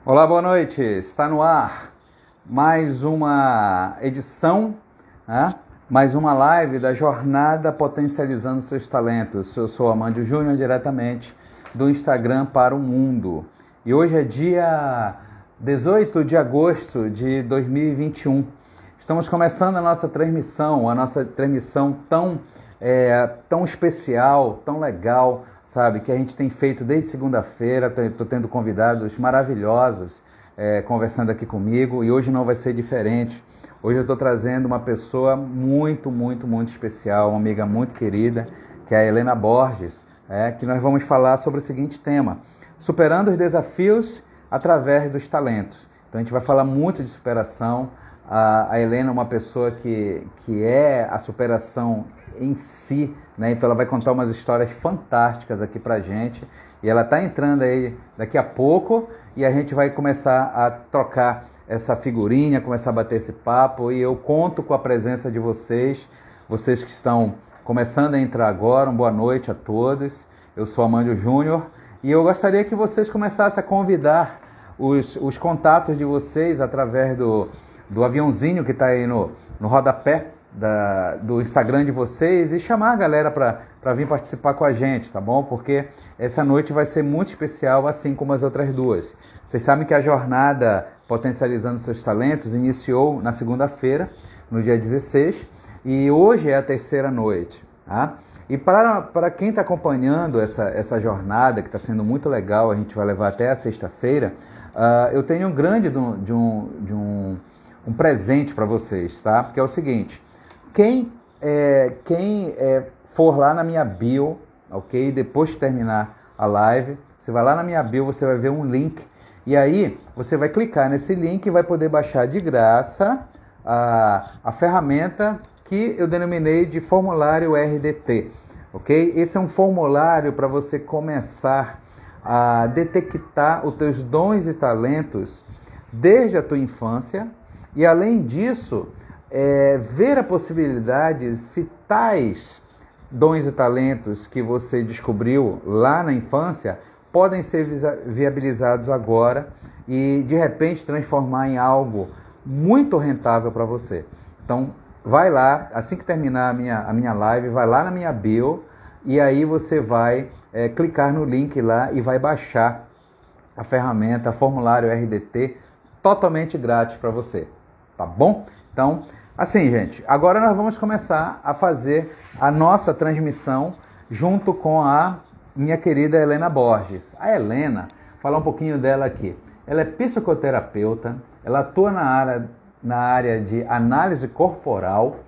Olá, boa noite. Está no ar mais uma edição, né? Mais uma live da Jornada Potencializando Seus Talentos. Eu sou Amândio Júnior, diretamente do Instagram para o mundo. E hoje é dia 18 de agosto de 2021. Estamos começando a nossa transmissão tão especial, tão legal, sabe, que a gente tem feito desde segunda-feira. Estou tendo convidados maravilhosos conversando aqui comigo e hoje não vai ser diferente. Hoje eu estou trazendo uma pessoa muito especial, uma amiga muito querida, que é a Helena Borges, que nós vamos falar sobre o seguinte tema: superando os desafios através dos talentos. Então a gente vai falar muito de superação. A Helena é uma pessoa que é a superação em si, né? Então ela vai contar umas histórias fantásticas aqui pra gente, e ela está entrando aí daqui a pouco e a gente vai começar a trocar essa figurinha, começar a bater esse papo, e eu conto com a presença de vocês que estão começando a entrar agora. Boa noite a todos. Eu sou Amândio Júnior e eu gostaria que vocês começassem a convidar os contatos de vocês através do aviãozinho que está aí no rodapé do Instagram de vocês, e chamar a galera para vir participar com a gente, tá bom? Porque essa noite vai ser muito especial, assim como as outras duas. Vocês sabem que a jornada Potencializando Seus Talentos iniciou na segunda-feira, no dia 16, e hoje é a terceira noite, tá? E para quem está acompanhando essa jornada, que está sendo muito legal, a gente vai levar até a sexta-feira, eu tenho um grande um presente para vocês, tá? Porque é o seguinte: quem for lá na minha bio, ok? Depois de terminar a live, você vai lá na minha bio, você vai ver um link, e aí você vai clicar nesse link e vai poder baixar de graça a ferramenta que eu denominei de formulário RDT, ok? Esse é um formulário para você começar a detectar os teus dons e talentos desde a tua infância, e além disso, ver a possibilidade se tais dons e talentos que você descobriu lá na infância podem ser viabilizados agora e de repente transformar em algo muito rentável para você. Então vai lá, assim que terminar a minha live, vai lá na minha bio, e aí você vai clicar no link lá e vai baixar a ferramenta formulário RDT totalmente grátis para você, tá bom? Então, assim, gente, agora nós vamos começar a fazer a nossa transmissão junto com a minha querida Helena Borges. A Helena, falar um pouquinho dela aqui. Ela é psicoterapeuta, ela atua na área de análise corporal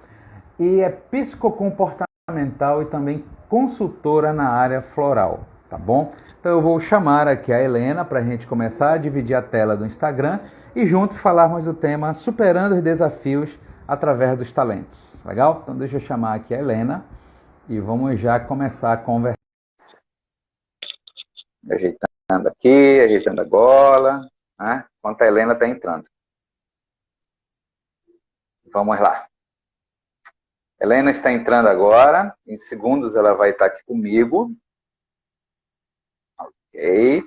e é psicocomportamental e também consultora na área floral, tá bom? Então eu vou chamar aqui a Helena para a gente começar a dividir a tela do Instagram e juntos falarmos do tema superando os desafios através dos talentos. Legal? Então deixa eu chamar aqui a Helena e vamos já começar a conversar. Ajeitando aqui, ajeitando a gola, né? Enquanto a Helena está entrando. Vamos lá. Helena está entrando agora. Em segundos ela vai estar aqui comigo. Ok.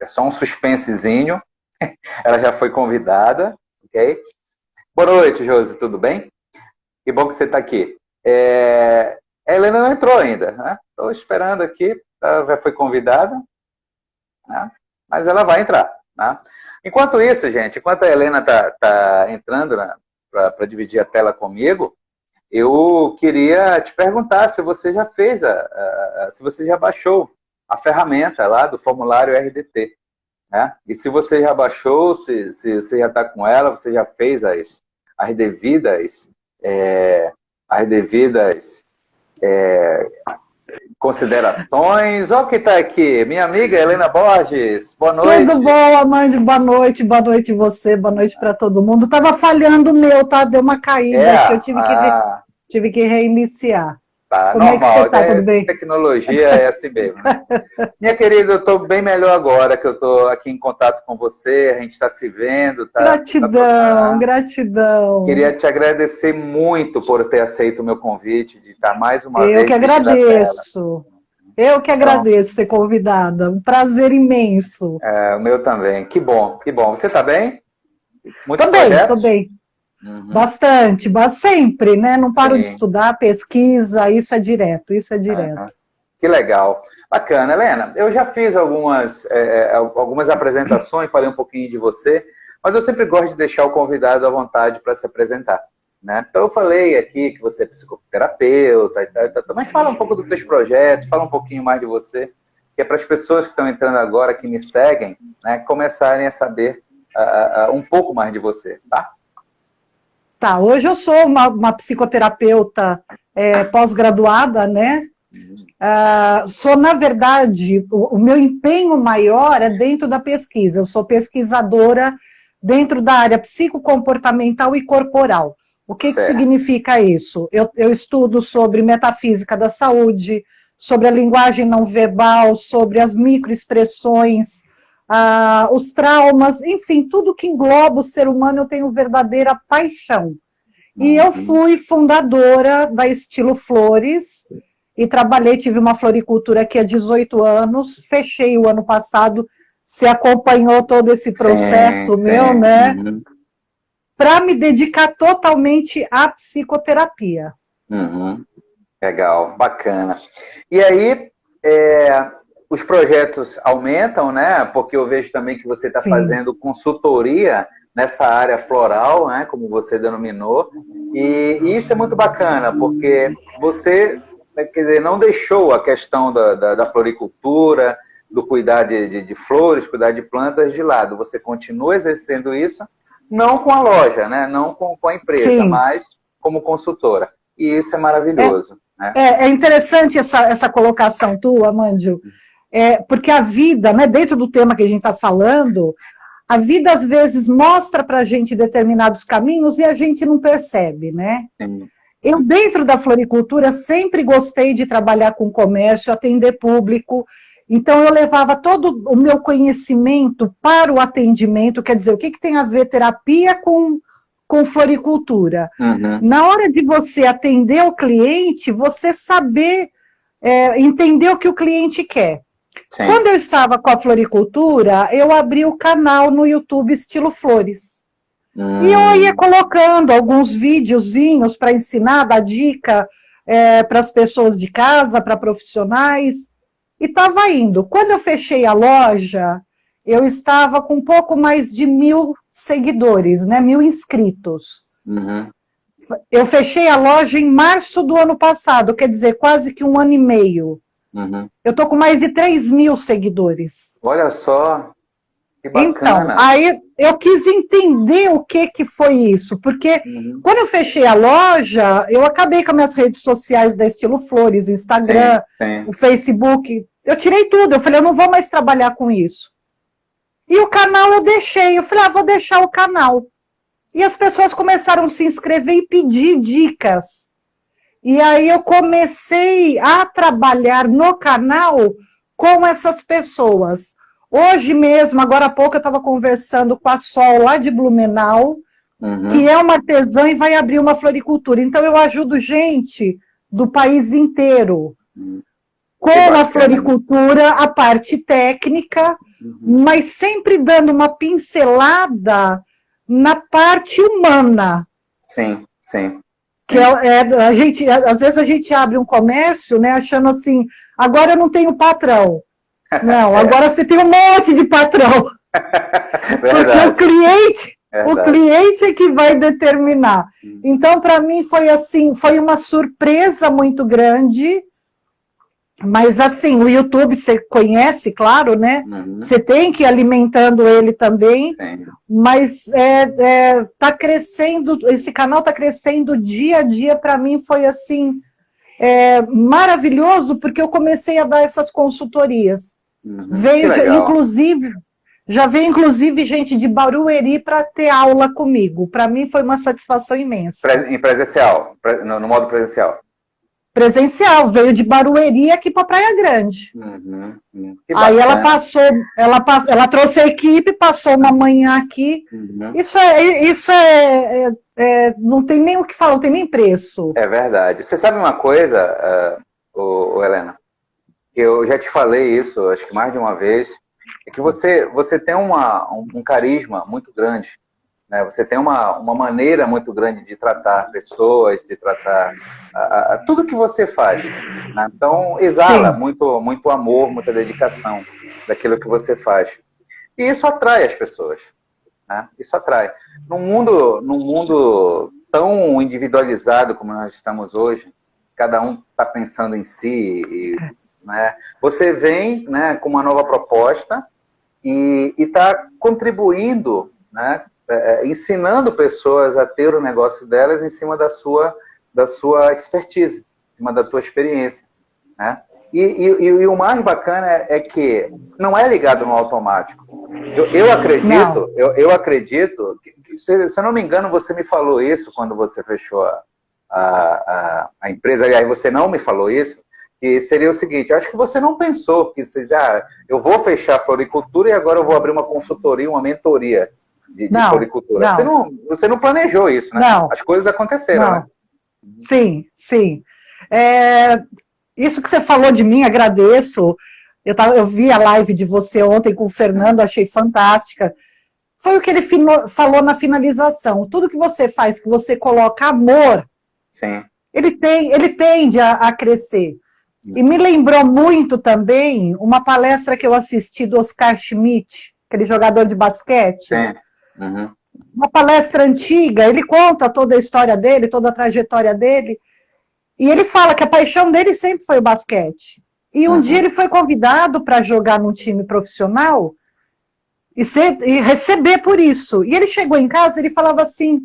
É só um suspensezinho. Ela já foi convidada. Ok. Boa noite, Josi. Tudo bem? Que bom que você está aqui. A Helena não entrou ainda, né? Estou esperando aqui. Ela já foi convidada, né? Mas ela vai entrar, né? Enquanto isso, gente, enquanto a Helena está entrando para dividir a tela comigo, eu queria te perguntar se você já fez, se você já baixou a ferramenta lá do formulário RDT, né? E se você já baixou, se você já está com ela, você já fez as devidas considerações. Olha quem está aqui, minha amiga Helena Borges. Boa noite. Tudo bom, Amândio? Boa noite você, boa noite para todo mundo. Tava falhando o meu, tá? Deu uma caída aqui, eu tive que reiniciar. Tá, Como normal, é que você tá? Tudo bem? Tecnologia é assim mesmo, né? Minha querida, eu estou bem melhor agora que eu estou aqui em contato com você, a gente está se vendo. Gratidão. Queria te agradecer muito por ter aceito o meu convite de estar mais uma vez. Eu que agradeço. Eu que agradeço ser convidada. Um prazer imenso. O meu também. Que bom, que bom. Você está bem? Muitos projetos? Tô bem. Uhum. Bastante, sempre, né? Não paro de estudar, pesquisa, isso é direto. Uhum. Que legal. Bacana. Helena, eu já fiz algumas apresentações, falei um pouquinho de você, mas eu sempre gosto de deixar o convidado à vontade para se apresentar. Né? Então eu falei aqui que você é psicoterapeuta, mas fala um pouco dos teus projetos, fala um pouquinho mais de você, que é para as pessoas que estão entrando agora, que me seguem, né, começarem a saber um pouco mais de você, tá? Tá, hoje eu sou uma psicoterapeuta pós-graduada, né? Sou, na verdade, o meu empenho maior é dentro da pesquisa. Eu sou pesquisadora dentro da área psicocomportamental e corporal. O que significa isso? Eu estudo sobre metafísica da saúde, sobre a linguagem não verbal, sobre as microexpressões, os traumas, enfim, tudo que engloba o ser humano eu tenho verdadeira paixão. E eu fui fundadora da Estilo Flores e tive uma floricultura aqui há 18 anos, fechei o ano passado, você acompanhou todo esse processo meu, né? Uhum. Para me dedicar totalmente à psicoterapia. Uhum. Legal, bacana. E aí, os projetos aumentam, né? Porque eu vejo também que você está fazendo consultoria nessa área floral, né? Como você denominou. E isso é muito bacana, porque você, quer dizer, não deixou a questão da floricultura, do cuidar de flores, cuidar de plantas de lado. Você continua exercendo isso, não com a loja, né? Não com a empresa, mas como consultora. E isso é maravilhoso. Né? É interessante essa colocação tua, Mândio, porque a vida, né, dentro do tema que a gente está falando, a vida às vezes mostra para a gente determinados caminhos e a gente não percebe, né? Sim. Eu, dentro da floricultura, sempre gostei de trabalhar com comércio, atender público. Então, eu levava todo o meu conhecimento para o atendimento, quer dizer, o que tem a ver terapia com floricultura? Uhum. Na hora de você atender o cliente, você saber entender o que o cliente quer. Sim. Quando eu estava com a floricultura, eu abri o canal no YouTube Estilo Flores. E eu ia colocando alguns videozinhos para ensinar, dar dica para as pessoas de casa, para profissionais. E estava indo. Quando eu fechei a loja, eu estava com um pouco mais de 1.000 seguidores, né? 1.000 inscritos. Uhum. Eu fechei a loja em março do ano passado, quer dizer, quase que 1 ano e meio. Uhum. Eu estou com mais de 3.000 seguidores. Olha só, que bacana. Então, aí eu quis entender o que foi isso, porque quando eu fechei a loja, eu acabei com as minhas redes sociais da Estilo Flores, Instagram, o Facebook, eu tirei tudo, eu falei, eu não vou mais trabalhar com isso. E o canal eu deixei, eu falei, vou deixar o canal. E as pessoas começaram a se inscrever e pedir dicas. E aí eu comecei a trabalhar no canal com essas pessoas. Hoje mesmo, agora há pouco, eu estava conversando com a Sol lá de Blumenau, que é uma artesã e vai abrir uma floricultura. Então eu ajudo gente do país inteiro com a floricultura, a parte técnica, mas sempre dando uma pincelada na parte humana. Sim, sim. Que às vezes a gente abre um comércio, né, achando assim, agora eu não tenho patrão. Não, agora você tem um monte de patrão. Porque o cliente é que vai determinar. Então, para mim, foi assim, foi uma surpresa muito grande. Mas assim, o YouTube você conhece, claro, né? Você tem que ir alimentando ele também. Sim. Mas tá crescendo, esse canal está crescendo dia a dia. Para mim foi assim maravilhoso, porque eu comecei a dar essas consultorias. Já veio inclusive gente de Barueri para ter aula comigo. Para mim foi uma satisfação imensa. Em presencial, no modo presencial. Presencial, veio de Barueri aqui para Praia Grande. Aí ela trouxe a equipe, passou uma manhã aqui. Isso não tem nem o que falar, não tem nem preço. É verdade. Você sabe uma coisa, Helena? que eu já te falei isso, acho que mais de uma vez, é que você tem um carisma muito grande, né? Você tem uma maneira muito grande de tratar pessoas, de tratar tudo que você faz, né? Então, exala Sim. muito amor, muita dedicação daquilo que você faz. E isso atrai as pessoas, né? Isso atrai. Num mundo tão individualizado como nós estamos hoje, cada um está pensando em si, né? Você vem, né, com uma nova proposta e está contribuindo, né, ensinando pessoas a ter o negócio delas em cima da sua expertise, em cima da tua experiência, né? E o mais bacana é que não é ligado no automático. Eu acredito, se eu não me engano, você me falou isso quando você fechou a empresa, aliás, você não me falou isso, que seria o seguinte, acho que você não pensou que eu vou fechar a floricultura e agora eu vou abrir uma consultoria, uma mentoria de floricultura. Você não planejou isso, né? Não. As coisas aconteceram, né? Sim, sim. Isso que você falou de mim, agradeço. Eu vi a live de você ontem com o Fernando, achei fantástica. Foi o que ele falou na finalização. Tudo que você faz, que você coloca amor, sim, ele tende a crescer. E me lembrou muito também uma palestra que eu assisti do Oscar Schmidt, aquele jogador de basquete. Sim. Uhum. Uma palestra antiga, ele conta toda a história dele, toda a trajetória dele, e ele fala que a paixão dele sempre foi o basquete. E um dia ele foi convidado para jogar num time profissional e receber por isso. E ele chegou em casa e ele falava assim,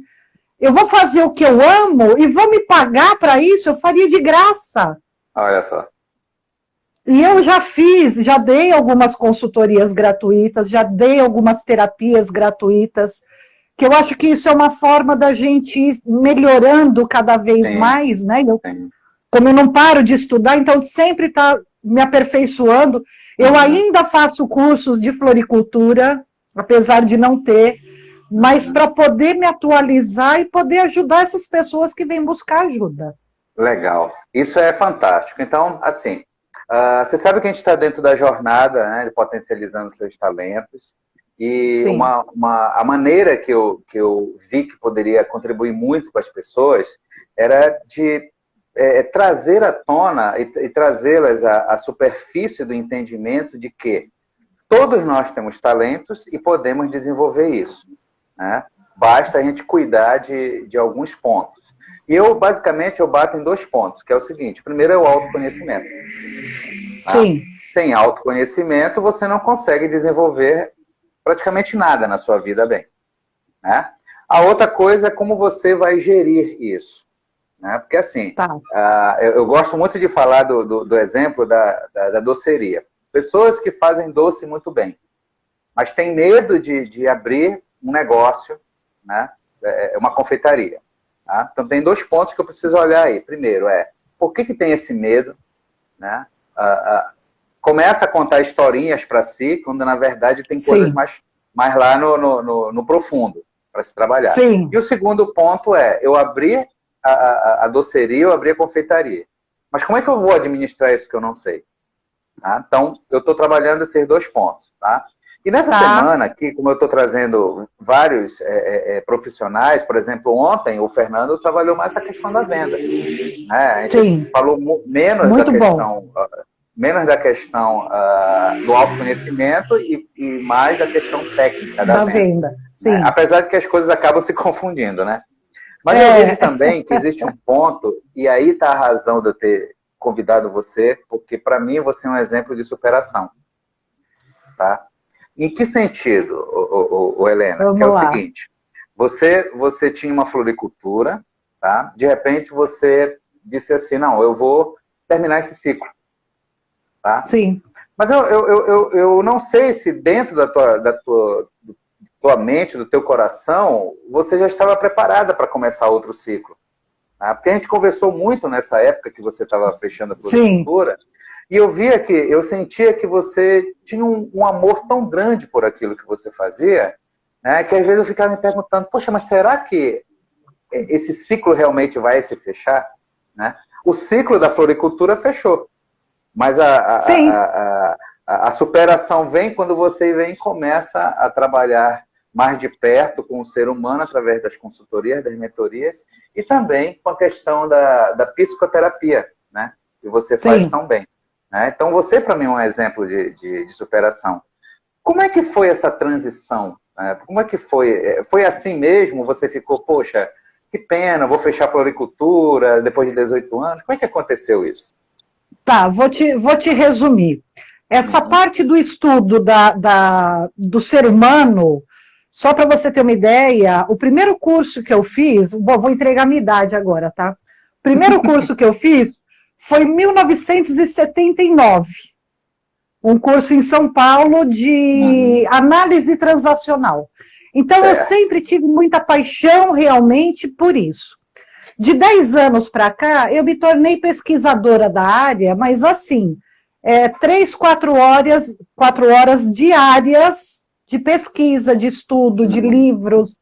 eu vou fazer o que eu amo e vou me pagar para isso, eu faria de graça. Olha só. E eu já dei algumas consultorias gratuitas, já dei algumas terapias gratuitas, que eu acho que isso é uma forma da gente ir melhorando cada vez mais, né? Como eu não paro de estudar, então sempre está me aperfeiçoando. Eu ainda faço cursos de floricultura, apesar de não ter, mas para poder me atualizar e poder ajudar essas pessoas que vêm buscar ajuda. Legal. Isso é fantástico. Então, assim, você sabe que a gente está dentro da jornada, né, de potencializando seus talentos. E a maneira que eu vi que poderia contribuir muito com as pessoas era de trazer à tona e trazê-las à superfície do entendimento de que todos nós temos talentos e podemos desenvolver isso, né? Basta a gente cuidar de alguns pontos. E basicamente, eu bato em 2 pontos, que é o seguinte. O primeiro é o autoconhecimento. Tá? Sim. Sem autoconhecimento, você não consegue desenvolver praticamente nada na sua vida bem, né? A outra coisa é como você vai gerir isso, né? Porque assim, eu gosto muito de falar do exemplo da doceria. Pessoas que fazem doce muito bem, mas têm medo de abrir um negócio, né? Uma confeitaria. Tá? Então tem 2 pontos que eu preciso olhar aí. Primeiro por que tem esse medo, né? Começa a contar historinhas para si, quando na verdade tem coisas mais lá no profundo para se trabalhar. Sim. E o segundo ponto eu abrir a doceria, eu abrir a confeitaria. Mas como é que eu vou administrar isso que eu não sei? Tá? Então, eu estou trabalhando esses 2 pontos. Tá? E nessa semana aqui, como eu estou trazendo vários profissionais, por exemplo, ontem o Fernando trabalhou mais a questão da venda. Né? A gente falou menos da questão do autoconhecimento e mais da questão técnica da venda. Sim. Né? Apesar de que as coisas acabam se confundindo, né? Mas eu vejo também que existe um ponto, e aí está a razão de eu ter convidado você, porque para mim você é um exemplo de superação. Tá? Em que sentido, Helena? Que é o seguinte, você tinha uma floricultura, tá? De repente você disse assim, não, eu vou terminar esse ciclo. Tá? Sim. Mas eu não sei se dentro da tua mente, do teu coração, você já estava preparada para começar outro ciclo. Tá? Porque a gente conversou muito nessa época que você estava fechando a floricultura, e eu sentia que você tinha um amor tão grande por aquilo que você fazia, né, que às vezes eu ficava me perguntando, poxa, mas será que esse ciclo realmente vai se fechar? Né? O ciclo da floricultura fechou. Mas Sim. a superação vem quando você vem e começa a trabalhar mais de perto com o ser humano através das consultorias, das mentorias e também com a questão da psicoterapia, né? Que você faz Sim. tão bem. Né? Então, você, para mim, é um exemplo de superação. Como é que foi essa transição? Né? Como é que foi? Foi assim mesmo? Você ficou, poxa, que pena, vou fechar a floricultura depois de 18 anos? Como é que aconteceu isso? Tá, vou te resumir. Essa parte do estudo do ser humano, só para você ter uma ideia, o primeiro curso que eu fiz, bom, vou entregar a minha idade agora, tá? O primeiro curso que eu fiz foi em 1979, um curso em São Paulo de análise transacional. Então, eu sempre tive muita paixão realmente por isso. De 10 anos para cá, eu me tornei pesquisadora da área, mas assim, 3, 4 horas diárias de pesquisa, de estudo, de livros,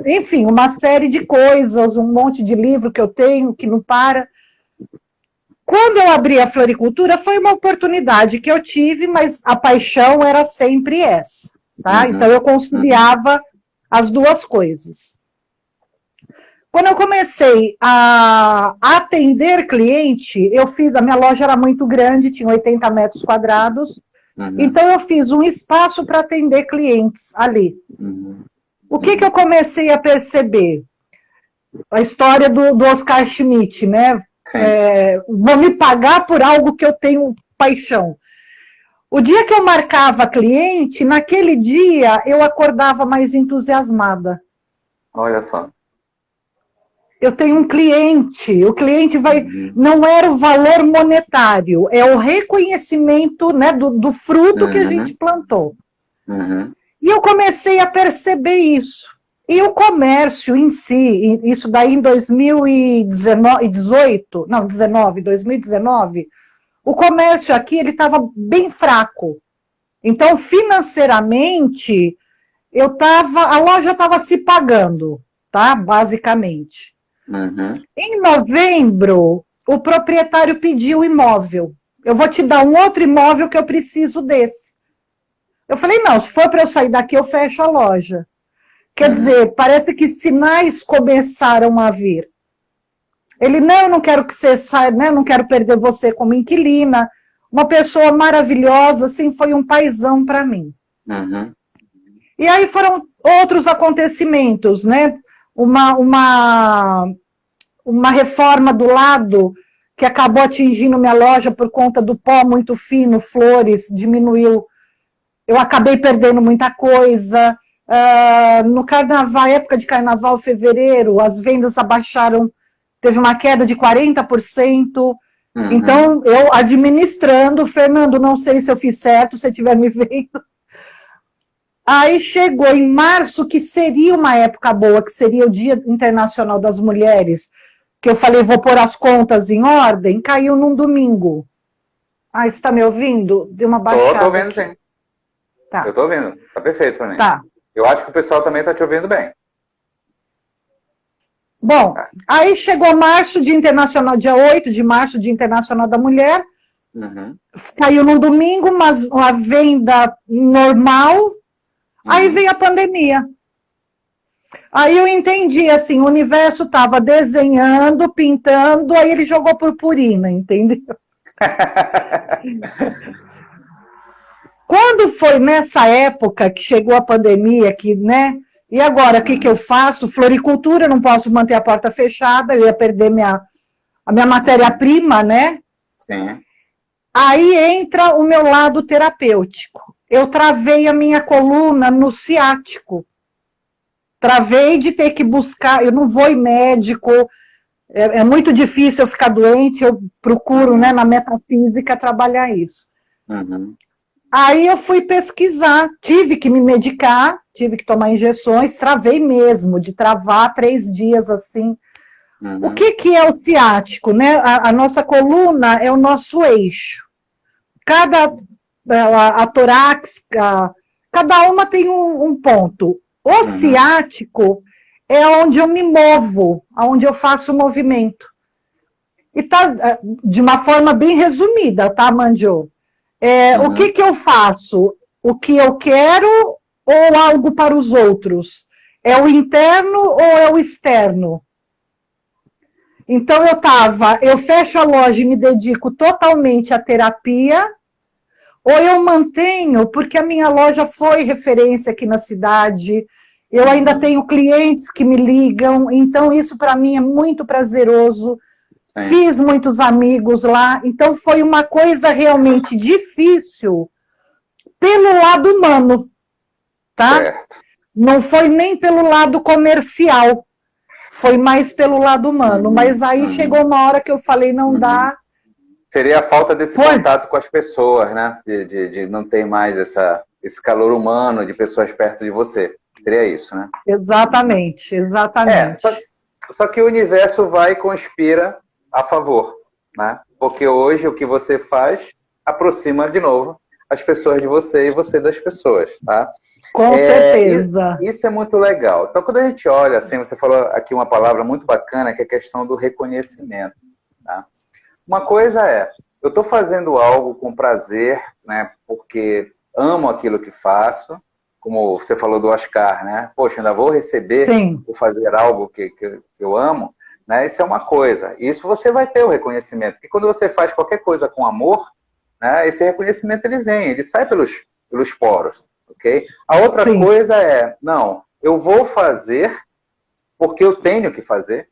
enfim, uma série de coisas, um monte de livro que eu tenho, que não para. Quando eu abri a floricultura, foi uma oportunidade que eu tive, mas a paixão era sempre essa, tá? Então, eu conciliava as duas coisas. Quando eu comecei a atender cliente, a minha loja era muito grande, tinha 80 metros quadrados, então eu fiz um espaço para atender clientes ali. O que eu comecei a perceber? A história do Oscar Schmidt, né? Vou me pagar por algo que eu tenho paixão. O dia que eu marcava cliente, naquele dia eu acordava mais entusiasmada. Olha só. Eu tenho um cliente, o cliente não era o valor monetário, é o reconhecimento, né, do fruto que a gente plantou. E eu comecei a perceber isso. E o comércio em si, isso daí em 2019, o comércio aqui ele estava bem fraco. Então, financeiramente, a loja estava se pagando, tá? Basicamente. Em novembro, o proprietário pediu o imóvel. Eu vou te dar um outro imóvel que eu preciso desse. Eu falei, não, se for para eu sair daqui, eu fecho a loja. Quer dizer, parece que sinais começaram a vir. Ele, não, eu não quero que você saia, né? Eu não quero perder você como inquilina. Uma pessoa maravilhosa, assim, foi um paizão para mim. E aí foram outros acontecimentos, né? Uma reforma do lado que acabou atingindo minha loja por conta do pó muito fino, flores, diminuiu. Eu acabei perdendo muita coisa. No carnaval, época de carnaval, fevereiro, as vendas abaixaram, teve uma queda de 40%. Então, eu administrando, Fernando, não sei se eu fiz certo, se você estiver me vendo. Aí chegou em março, que seria uma época boa, que seria o Dia Internacional das Mulheres, que eu falei, vou pôr as contas em ordem, caiu num domingo. Você está me ouvindo? Deu uma baixada. Estou ouvindo, sim. Tá. Eu estou ouvindo, está perfeito para mim. Tá. Eu acho que o pessoal também está te ouvindo bem. Bom, aí chegou março, Dia Internacional, dia 8 de março, Dia Internacional da Mulher, caiu num domingo, mas uma venda normal, aí veio a pandemia. Aí eu entendi, assim, o universo estava desenhando, pintando, aí ele jogou purpurina, entendeu? Quando foi nessa época que chegou a pandemia, que, né? E agora, o que eu faço? Floricultura, não posso manter a porta fechada, eu ia perder a minha matéria-prima, né? Sim. Aí entra o meu lado terapêutico. Eu travei a minha coluna no ciático. Travei de ter que buscar, eu não vou em médico, é muito difícil eu ficar doente, eu procuro, né, na metafísica, trabalhar isso. Aí eu fui pesquisar, tive que me medicar, tive que tomar injeções, travei mesmo, de travar 3 dias assim. O que é o ciático, né? A nossa coluna é o nosso eixo. A torácica, cada uma tem um ponto. O ciático é onde eu me movo, onde eu faço o movimento. E tá de uma forma bem resumida, tá, Mandio? O que eu faço? O que eu quero ou algo para os outros? É o interno ou é o externo? Então eu fecho a loja e me dedico totalmente à terapia, ou eu mantenho, porque a minha loja foi referência aqui na cidade, eu ainda tenho clientes que me ligam, então isso para mim é muito prazeroso. Sim. Fiz muitos amigos lá, então foi uma coisa realmente difícil pelo lado humano, tá? Certo. Não foi nem pelo lado comercial, foi mais pelo lado humano, mas aí chegou uma hora que eu falei, não dá. Seria a falta desse contato com as pessoas, né? De não ter mais esse calor humano de pessoas perto de você. Seria isso, né? Exatamente, exatamente. Só que o universo vai e conspira a favor, né? Porque hoje o que você faz aproxima de novo as pessoas de você e você das pessoas, tá? Com certeza. Isso é muito legal. Então, quando a gente olha, assim, você falou aqui uma palavra muito bacana, que é a questão do reconhecimento, tá? Uma coisa eu estou fazendo algo com prazer, né? Porque amo aquilo que faço, como você falou do Oscar, né? Poxa, ainda vou receber por fazer algo que eu amo, né? Isso é uma coisa. Isso você vai ter o reconhecimento. Porque quando você faz qualquer coisa com amor, né? Esse reconhecimento ele sai pelos poros, ok? A outra coisa não, eu vou fazer porque eu tenho que fazer,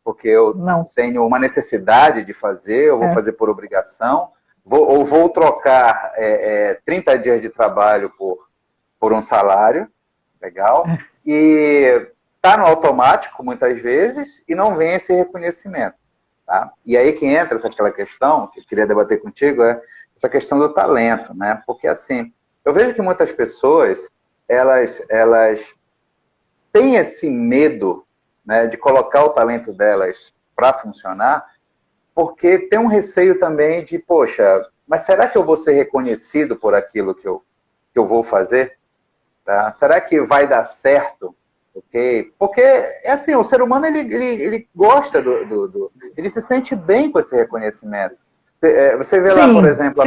porque eu tenho uma necessidade de fazer, eu vou fazer por obrigação, vou trocar 30 dias de trabalho por um salário, legal, e tá no automático muitas vezes e não vem esse reconhecimento, tá? E aí que entra aquela questão que eu queria debater contigo, essa questão do talento, né? Porque assim, eu vejo que muitas pessoas, elas têm esse medo, né, de colocar o talento delas para funcionar, porque tem um receio também de, poxa, mas será que eu vou ser reconhecido por aquilo que eu vou fazer? Tá? Será que vai dar certo? Okay? Porque, assim, o ser humano, ele gosta ele se sente bem com esse reconhecimento. Você vê lá, por exemplo,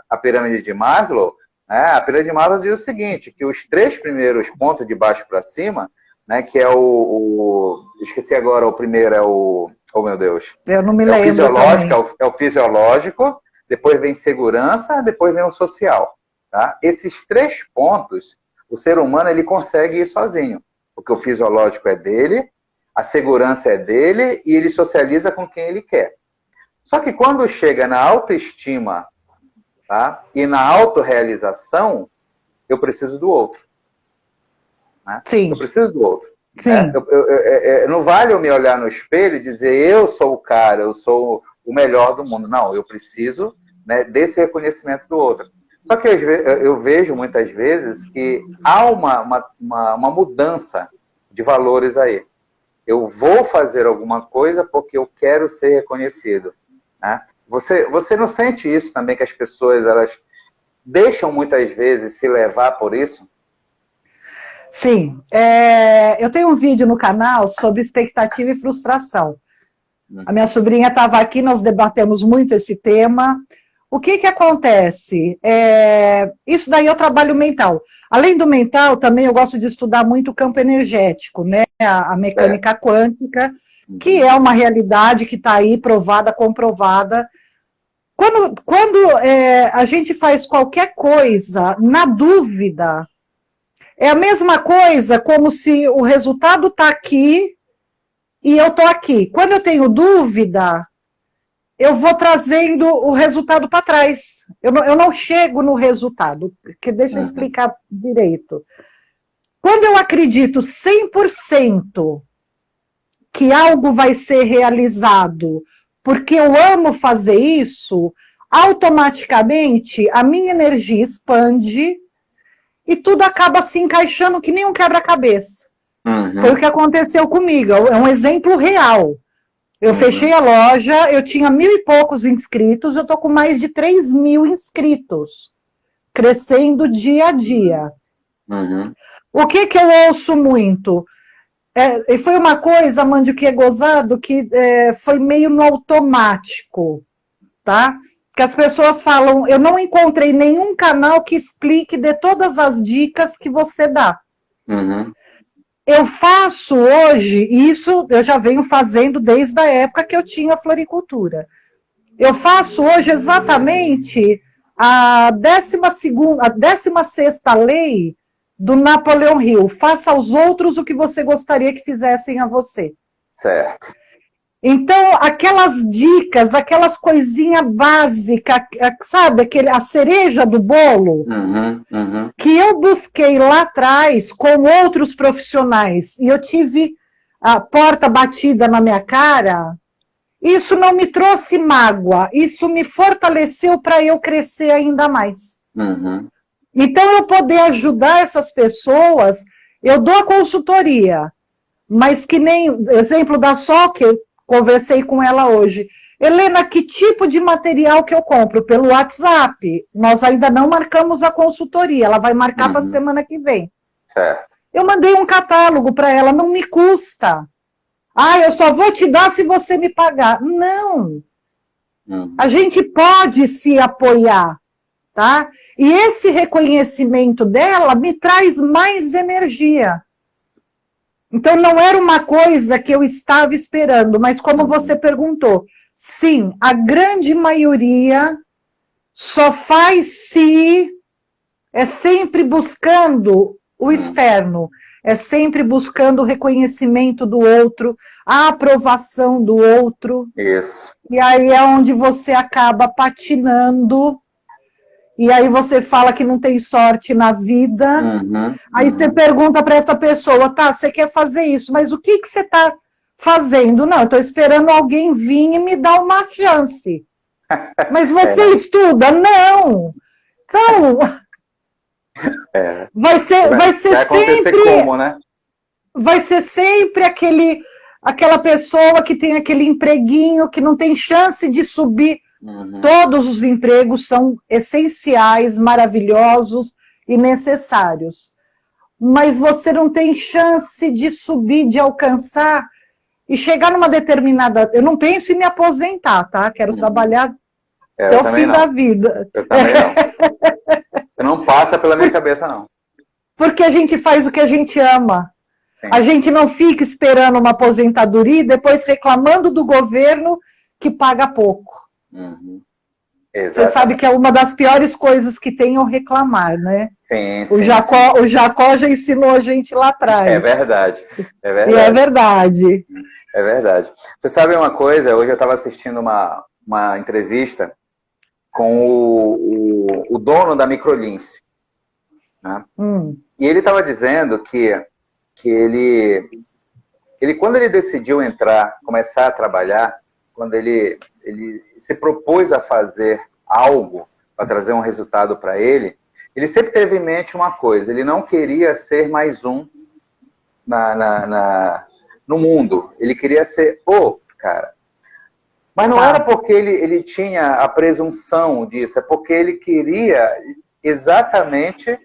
a pirâmide de Maslow, né? A pirâmide de Maslow diz o seguinte, que os 3 primeiros pontos de baixo para cima, né, que é esqueci agora, o primeiro é oh meu Deus. Eu não me lembro. É o fisiológico, depois vem segurança, depois vem o social. Tá? Esses 3 pontos, o ser humano ele consegue ir sozinho, porque o fisiológico é dele, a segurança é dele e ele socializa com quem ele quer. Só que quando chega na autoestima, tá, e na autorrealização, eu preciso do outro. Né? Sim. Eu preciso do outro. Sim. Não vale eu me olhar no espelho e dizer eu sou o cara, eu sou o melhor do mundo. Não, eu preciso, né, desse reconhecimento do outro. Só que eu vejo muitas vezes que há uma mudança de valores aí. Eu vou fazer alguma coisa porque eu quero ser reconhecido. Né? Você não sente isso também, que as pessoas elas deixam muitas vezes se levar por isso? Sim. Eu tenho um vídeo no canal sobre expectativa e frustração. A minha sobrinha estava aqui, nós debatemos muito esse tema. O que acontece? Isso daí é o trabalho mental. Além do mental, também eu gosto de estudar muito o campo energético, né? A mecânica quântica, que é uma realidade que está aí provada, comprovada. Quando a gente faz qualquer coisa na dúvida, é a mesma coisa como se o resultado está aqui e eu estou aqui. Quando eu tenho dúvida, eu vou trazendo o resultado para trás. Eu não chego no resultado, porque deixa eu explicar direito. Quando eu acredito 100% que algo vai ser realizado, porque eu amo fazer isso, automaticamente a minha energia expande e tudo acaba se encaixando que nem um quebra-cabeça. Foi o que aconteceu comigo, é um exemplo real. Eu fechei a loja, eu tinha 1.000 e poucos inscritos, eu estou com mais de 3.000 inscritos, crescendo dia a dia. O que eu ouço muito? E foi uma coisa, Mandio, que é gozado, que foi meio no automático, tá? Que as pessoas falam, eu não encontrei nenhum canal que explique, dê todas as dicas que você dá. Uhum. Eu faço hoje, e isso eu já venho fazendo desde a época que eu tinha floricultura. Eu faço hoje exatamente a 16ª lei do Napoleão Hill. Faça aos outros o que você gostaria que fizessem a você. Certo. Então, aquelas dicas, aquelas coisinhas básicas, sabe, a cereja do bolo, que eu busquei lá atrás com outros profissionais, e eu tive a porta batida na minha cara, isso não me trouxe mágoa, isso me fortaleceu para eu crescer ainda mais. Então, eu poder ajudar essas pessoas, eu dou a consultoria, mas que nem, exemplo da Soccer, conversei com ela hoje. Helena, que tipo de material que eu compro? Pelo WhatsApp. Nós ainda não marcamos a consultoria, ela vai marcar para a semana que vem. Certo. Eu mandei um catálogo para ela, não me custa. Eu só vou te dar se você me pagar. Não. A gente pode se apoiar, tá? E esse reconhecimento dela me traz mais energia. Então, não era uma coisa que eu estava esperando, mas como você perguntou, sim, a grande maioria só faz se é sempre buscando o externo, é sempre buscando o reconhecimento do outro, a aprovação do outro. Isso. E aí é onde você acaba patinando. E aí você fala que não tem sorte na vida, aí você pergunta para essa pessoa, tá, você quer fazer isso, mas o que você está fazendo? Não, eu estou esperando alguém vir e me dar uma chance. Mas você estuda? Não! Então, vai ser sempre... Como, né? Vai ser sempre aquela pessoa que tem aquele empreguinho, que não tem chance de subir. Todos os empregos são essenciais, maravilhosos e necessários. Mas você não tem chance de subir, de alcançar e chegar numa determinada... Eu não penso em me aposentar, tá? Quero trabalhar até o fim da vida. Eu também não. Não passa pela minha cabeça, não. Porque a gente faz o que a gente ama. Sim. A gente não fica esperando uma aposentadoria e depois reclamando do governo que paga pouco. Você sabe que é uma das piores coisas que tem o reclamar, né? Sim, o Jacó já ensinou a gente lá atrás. É verdade. E é verdade. É verdade. Você sabe uma coisa? Hoje eu estava assistindo uma entrevista com o dono da Microlince. Né? E ele estava dizendo que ele, quando ele decidiu começar a trabalhar, quando ele se propôs a fazer algo para trazer um resultado para ele sempre teve em mente uma coisa: ele não queria ser mais um no mundo, ele queria ser o cara. Mas não era porque ele tinha a presunção disso, é porque ele queria exatamente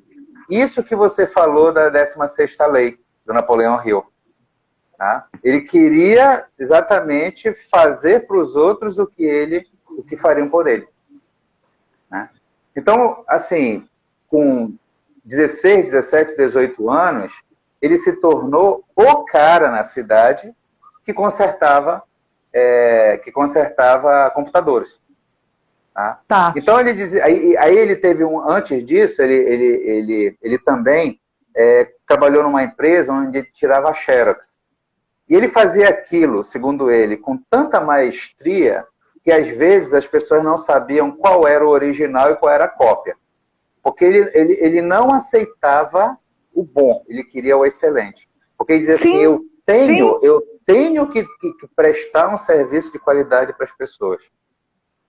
isso que você falou da 16ª lei do Napoleão Hill. Tá? Ele queria exatamente fazer para os outros o que fariam por ele. Né? Então, assim, com 16, 17, 18 anos, ele se tornou o cara na cidade que consertava computadores. Tá? Então, ele dizia, aí ele teve antes disso, ele também trabalhou numa empresa onde ele tirava xerox. E ele fazia aquilo, segundo ele, com tanta maestria que às vezes as pessoas não sabiam qual era o original e qual era a cópia. Porque ele não aceitava o bom, ele queria o excelente. Porque ele dizia assim, eu tenho que prestar um serviço de qualidade para as pessoas.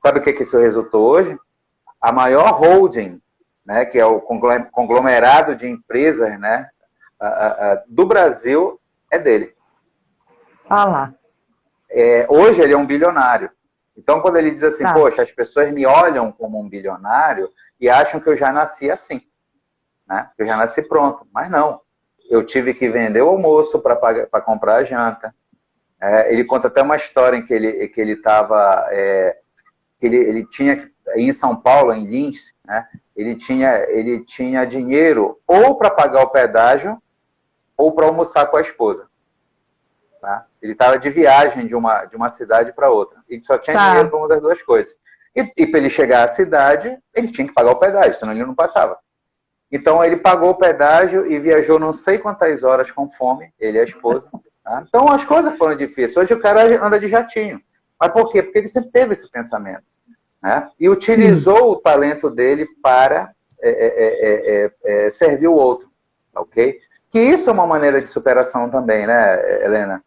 Sabe o que isso resultou hoje? A maior holding, né, que é o conglomerado de empresas, né, do Brasil, é dele. Lá. Hoje ele é um bilionário. Então, quando ele diz assim, poxa, as pessoas me olham como um bilionário e acham que eu já nasci assim, né? Eu já nasci pronto. Mas não. eu tive que vender o almoço para comprar a janta. Ele conta até uma história em que ele estava... ele tinha, em São Paulo, em Lins, né, ele tinha dinheiro ou para pagar o pedágio ou para almoçar com a esposa. Tá? Ele estava de viagem de uma cidade para outra. Ele só tinha dinheiro para uma das duas coisas. E para ele chegar à cidade, ele tinha que pagar o pedágio, senão ele não passava. Então, ele pagou o pedágio e viajou não sei quantas horas com fome, ele e a esposa. Tá? Então, as coisas foram difíceis. Hoje o cara anda de jatinho. Mas por quê? Porque ele sempre teve esse pensamento. Né? E utilizou o talento dele para servir o outro. Ok? Que isso é uma maneira de superação também, né, Helena?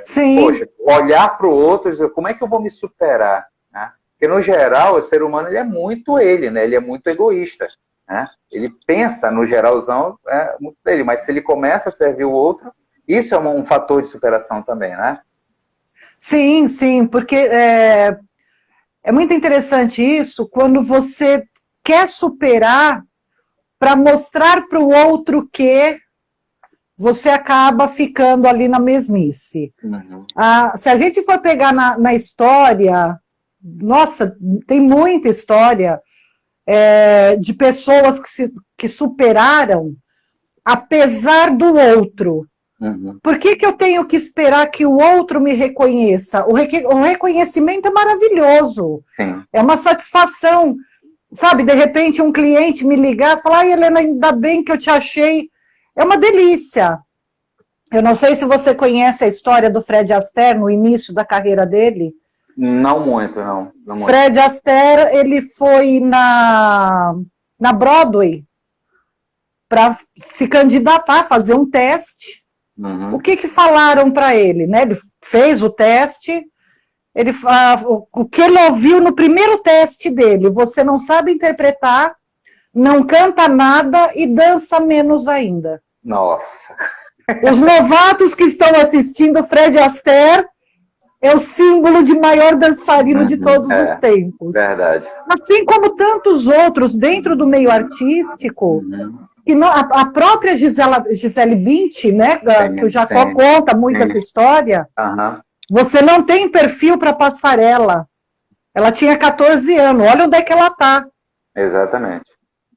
Sim. Poxa, olhar para o outro e dizer, como é que eu vou me superar? Né? Porque, no geral, o ser humano ele é muito né? Ele é muito egoísta. Né? Ele pensa, no geralzão, muito dele, mas se ele começa a servir o outro, isso é um fator de superação também, né? Sim, sim, porque é muito interessante isso, quando você quer superar para mostrar para o outro que você acaba ficando ali na mesmice. Uhum. Se a gente for pegar na história, nossa, tem muita história de pessoas que superaram apesar do outro. Uhum. Por que eu tenho que esperar que o outro me reconheça? O reconhecimento é maravilhoso. Sim. É uma satisfação. Sabe, de repente um cliente me ligar e falar, ai, Helena, ainda bem que eu te achei. É uma delícia. Eu não sei se você conhece a história do Fred Astaire no início da carreira dele. Não muito, não. Fred Astaire, ele foi na Broadway para se candidatar, fazer um teste. Uhum. O que falaram para ele? Né? Ele fez o teste, o que ele ouviu no primeiro teste dele, você não sabe interpretar, não canta nada e dança menos ainda. Nossa. Os novatos que estão assistindo, Fred Astaire é o símbolo de maior dançarino de todos os tempos. Verdade. Assim como tantos outros dentro do meio artístico, que a própria Gisele Bündchen, né, que o Jacó conta muito essa história, você não tem perfil para passarela. Ela tinha 14 anos, olha onde é que ela está. Exatamente.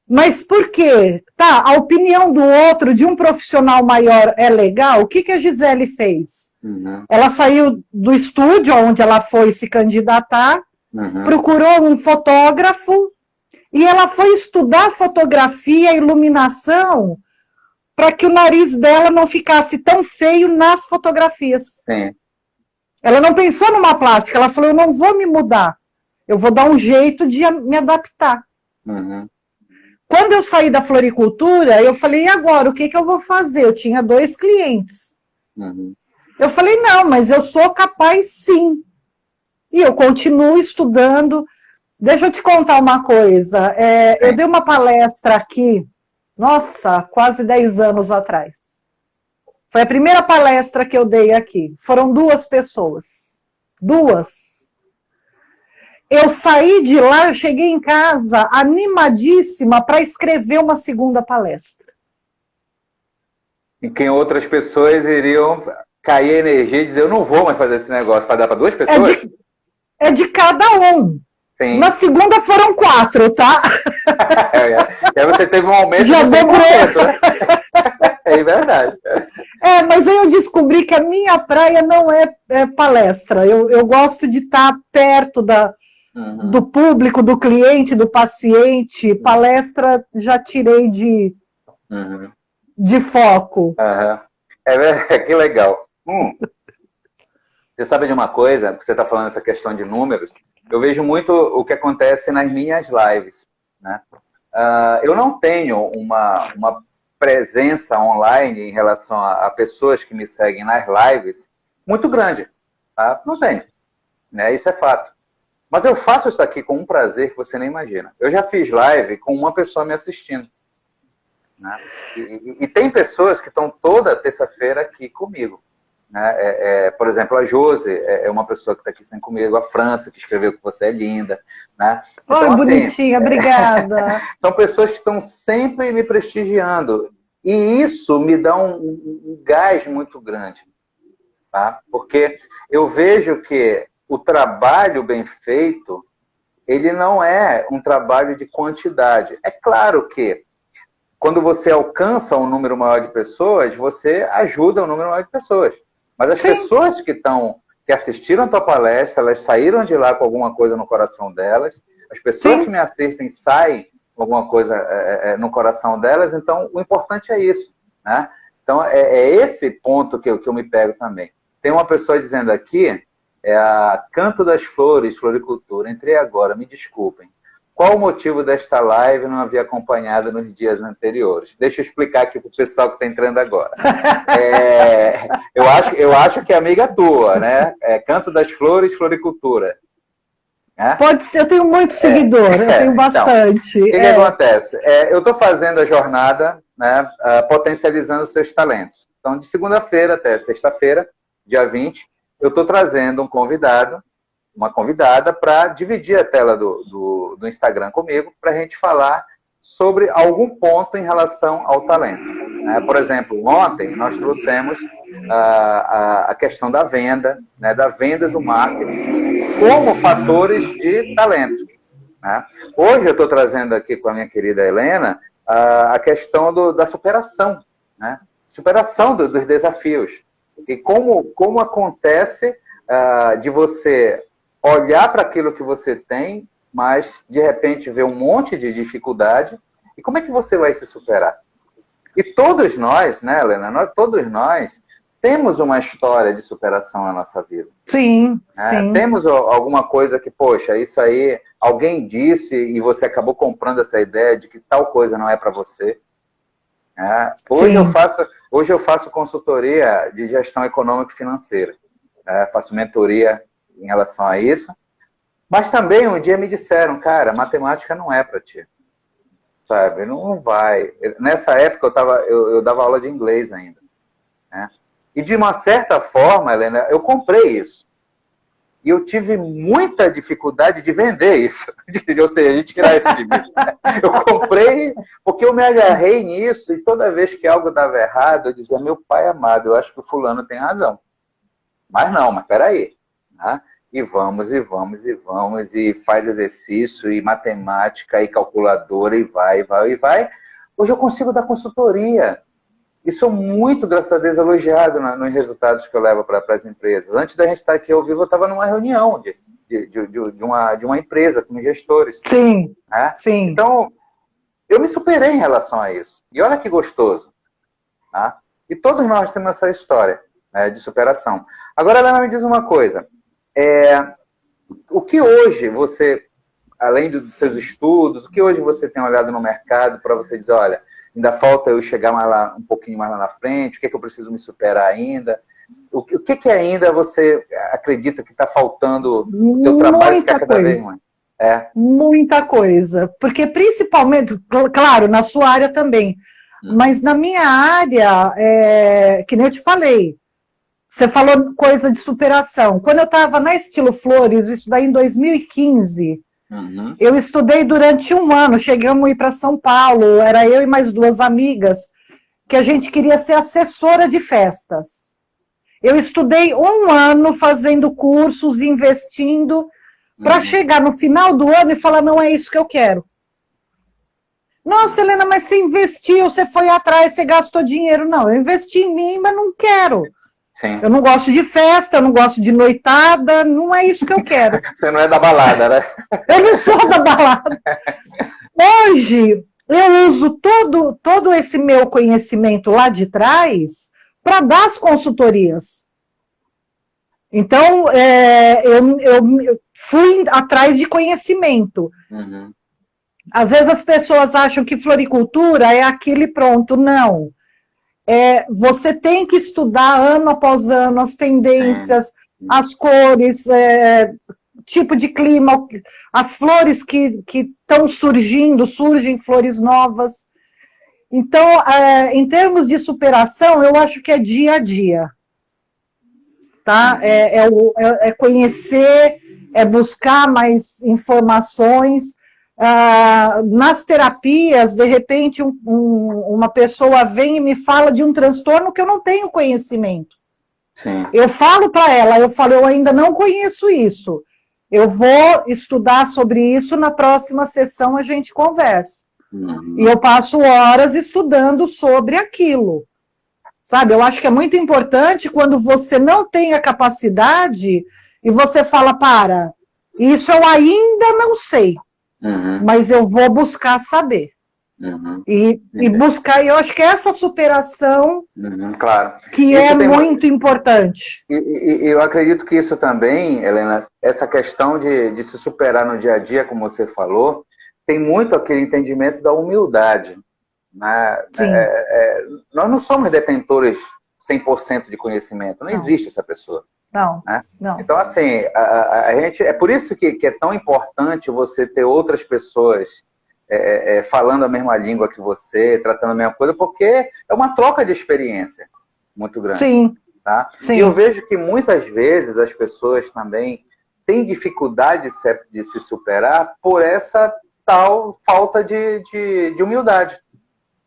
Mas por quê? Tá, a opinião do outro, de um profissional maior, é legal? O que a Gisele fez? Ela saiu do estúdio onde ela foi se candidatar, procurou um fotógrafo e ela foi estudar fotografia e iluminação para que o nariz dela não ficasse tão feio nas fotografias. Sim. Ela não pensou numa plástica, ela falou, eu não vou me mudar, eu vou dar um jeito de me adaptar. Quando eu saí da floricultura, eu falei, e agora, o que eu vou fazer? Eu tinha 2 clientes. Eu falei, não, mas eu sou capaz sim. E eu continuo estudando. Deixa eu te contar uma coisa. Eu dei uma palestra aqui, nossa, quase 10 anos atrás. Foi a primeira palestra que eu dei aqui. Foram 2 pessoas. 2. Eu saí de lá, eu cheguei em casa animadíssima para escrever uma segunda palestra. Em que outras pessoas iriam cair a energia e dizer, eu não vou mais fazer esse negócio, para dar para 2 pessoas? É de cada um. Sim. Na segunda foram 4, tá? E aí você teve um aumento Já de 100%. Né? É verdade. Mas aí eu descobri que a minha praia não é palestra. Eu gosto de estar perto do público, do cliente, do paciente. Palestra já tirei de foco. Que legal. Você sabe de uma coisa, você está falando essa questão de números, eu vejo muito o que acontece nas minhas lives. Né? Eu não tenho uma presença online em relação a pessoas que me seguem nas lives muito grande. Tá? Não tenho. Né? Isso é fato. Mas eu faço isso aqui com um prazer que você nem imagina. Eu já fiz live com uma pessoa me assistindo. Né? E tem pessoas que estão toda terça-feira aqui comigo. Né? Por exemplo, a Josi é uma pessoa que está aqui sempre comigo, a França, que escreveu que você é linda. Né? Então, bonitinha, obrigada. São pessoas que estão sempre me prestigiando. E isso me dá um gás muito grande, tá? Porque eu vejo que o trabalho bem feito, ele não é um trabalho de quantidade. É claro que quando você alcança um número maior de pessoas, você ajuda um número maior de pessoas. Mas as pessoas que assistiram a tua palestra, elas saíram de lá com alguma coisa no coração delas, as pessoas que me assistem saem com alguma coisa no coração delas, então o importante é isso, né? Então é esse ponto que eu me pego também. Tem uma pessoa dizendo aqui, a Canto das Flores, Floricultura, entrei agora, me desculpem. Qual o motivo desta live não havia acompanhado nos dias anteriores? Deixa eu explicar aqui para o pessoal que está entrando agora. Eu acho que é amiga tua, né? Canto das Flores, Floricultura. Pode ser, eu tenho muito seguidor, eu tenho bastante. Então, o que acontece? Eu estou fazendo a jornada, né, potencializando seus talentos. Então, de segunda-feira até sexta-feira, dia 20, eu estou trazendo um convidado, uma convidada, para dividir a tela do Instagram comigo, para a gente falar sobre algum ponto em relação ao talento. Por exemplo, ontem nós trouxemos a questão da venda, né, da venda do marketing, como fatores de talento. Né? Hoje eu estou trazendo aqui com a minha querida Helena a questão da superação, né? Superação dos desafios. E como acontece de você olhar para aquilo que você tem, mas de repente ver um monte de dificuldade, e como é que você vai se superar? E todos nós, né, Helena, todos nós temos uma história de superação na nossa vida. Sim, sim. Temos alguma coisa que, poxa, isso aí, alguém disse e você acabou comprando essa ideia de que tal coisa não é para você. Hoje eu faço consultoria de gestão econômica e financeira. Faço mentoria em relação a isso. Mas também um dia me disseram, cara, matemática não é para ti. Sabe? Não vai. Nessa época eu dava aula de inglês ainda. Né? E de uma certa forma, Helena, eu comprei isso. E eu tive muita dificuldade de vender isso. Ou seja, de tirar isso de mim. Eu comprei porque eu me agarrei nisso e toda vez que algo dava errado, eu dizia, meu pai amado, eu acho que o fulano tem razão. Mas não, mas peraí. Né? E vamos, e faz exercício, e matemática, e calculadora, e vai. Hoje eu consigo dar consultoria. E sou muito, graças a Deus, elogiado nos resultados que eu levo para as empresas. Antes da gente estar aqui ao vivo, eu estava numa reunião de uma empresa com gestores. Sim, né? sim. Então, eu me superei em relação a isso. E olha que gostoso. Tá? E todos nós temos essa história, né, de superação. Agora, Helena, me diz uma coisa. O que hoje você, além dos seus estudos, o que hoje você tem olhado no mercado para você dizer, olha, ainda falta eu chegar um pouquinho mais lá na frente, o que é que eu preciso me superar ainda? O que ainda você acredita que está faltando no teu trabalho ficar cada vez mais? Muita coisa, porque principalmente, claro, na sua área também, mas na minha área, que nem eu te falei, você falou coisa de superação. Quando eu estava na Estilo Flores, isso daí em 2015, eu estudei durante um ano, chegamos a ir para São Paulo, era eu e mais duas amigas, que a gente queria ser assessora de festas. Eu estudei um ano fazendo cursos, investindo, para chegar no final do ano e falar, não é isso que eu quero. Nossa, Helena, mas você investiu, você foi atrás, você gastou dinheiro. Não, eu investi em mim, mas não quero. Sim. Eu não gosto de festa, eu não gosto de noitada, não é isso que eu quero. Você não é da balada, né? Eu não sou da balada. Hoje, eu uso todo esse meu conhecimento lá de trás para dar as consultorias. Então, eu fui atrás de conhecimento. Às vezes as pessoas acham que floricultura é aquele pronto. Não. Você tem que estudar ano após ano as tendências, as cores, tipo de clima, as flores que estão surgem flores novas. Então, em termos de superação, eu acho que é dia a dia. Tá? É conhecer, é buscar mais informações. nas terapias, de repente, uma pessoa vem e me fala de um transtorno que eu não tenho conhecimento. Sim. Eu falo para ela, eu ainda não conheço isso. Eu vou estudar sobre isso, na próxima sessão a gente conversa. E eu passo horas estudando sobre aquilo. Sabe, eu acho que é muito importante quando você não tem a capacidade e você fala, isso eu ainda não sei, mas eu vou buscar saber. E buscar, eu acho que essa superação claro. que é muito importante. E eu acredito que isso também, Helena, essa questão de se superar no dia a dia, como você falou, tem muito aquele entendimento da humildade. Né? Nós não somos detentores 100% de conhecimento, não existe essa pessoa. Não, né? não. Então, assim, a gente, é por isso que é tão importante você ter outras pessoas falando a mesma língua que você, tratando a mesma coisa, porque é uma troca de experiência muito grande. Sim. Tá? Sim. E eu vejo que muitas vezes as pessoas também têm dificuldade de se superar por essa tal falta de humildade.